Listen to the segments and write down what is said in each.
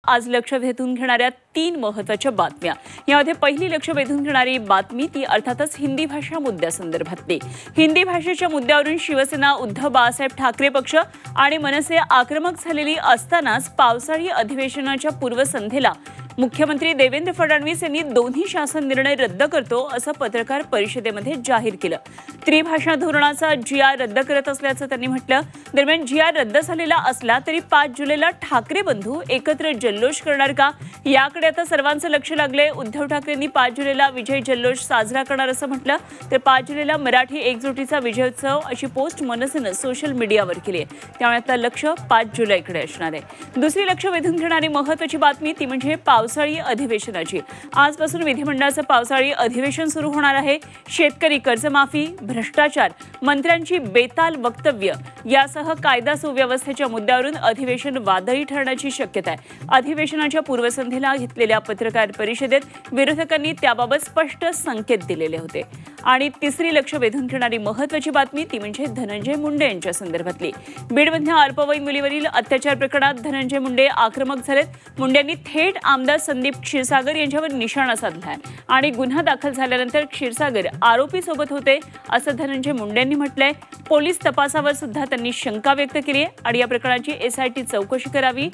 आज लक्ष वेधून घेणाऱ्या 3 महत्त्वाच्या बातम्या। यामध्ये पहिली लक्ष वेधून घेणारी बातमी ती अर्थातच हिंदी भाषा मुद्द्यासंदर्भातली। हिंदी भाषेच्या मुद्द्यावरून शिवसेना, उद्धव बाळासाहेब ठाकरे पक्ष आणि मनसे आक्रमक झालेली असतानाच पावसाळी अधिवेशनाच्या पूर्वसंध्येला मुख्यमंत्री देवेंद्र फडणवीस यांनी दोन्ही शासन निर्णय रद्द करतो असं पत्रकार परिषदेमध्ये जाहीर केलं। त्रिभाषा धोरणाचा GR रद्द करत असल्याचं त्यांनी म्हटलं। दरम्यान GR रद्द झालेला असला तरी 5 जुलैला ठाकरे बंधू एकत्र जल्लोष करणार का, याकडे आता सर्वांचं लक्ष लागलंय। उद्धव ठाकरेंनी 5 जुलैला विजय जल्लोष साजरा करणार असं म्हटलं, तर 5 जुलैला मराठी एकजुटीचा विजयोत्सव अशी पोस्ट मनसेनं सोशल मीडियावर केली आहे। त्यामुळे आता लक्ष 5 जुलैकडे असणार आहे। दुसरी लक्ष वेधून घेणारी महत्त्वाची बातमी ती म्हणजे पावसाळी अधिवेशनाची। आजपासून विधिमंडळाचं पावसाळी अधिवेशन सुरू होणार आहे। शेतकरी कर्जमाफी, भ्रष्टाचार, मंत्र्यांची बेताल वक्तव्य यासह कायदा सुव्यवस्थेच्या मुद्द्यावरून अधिवेशन वादळी ठरण्याची शक्यता आहे। अधिवेशनाच्या पूर्वसंध्येला घेतलेल्या पत्रकार परिषदेत विरोधकांनी त्याबाबत स्पष्ट संकेत दिलेले होते। आणि तिसरी लक्ष वेधून घेणारी महत्त्वाची बातमी ती म्हणजे धनंजय मुंडे यांच्या संदर्भातली। बीडमधल्या अल्पवयीन मुलीवरील अत्याचार प्रकरणात धनंजय मुंडे आक्रमक झालेत। मुंडेंनी थेट आमदार संदीप क्षीरसागर यांच्यावर निशाणा साधलाय आणि गुन्हा दाखल झाल्यानंतर क्षीरसागर आरोपी सोबत होते असं धनंजय मुंडेंनी म्हटलंय। पोलीस तपासावर सुद्धा त्यांनी शंका व्यक्त केली आहे आणि या प्रकरणाची SIT चौकशी करावी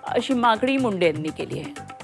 अशी मागणी मुंडे यांनी केली आहे।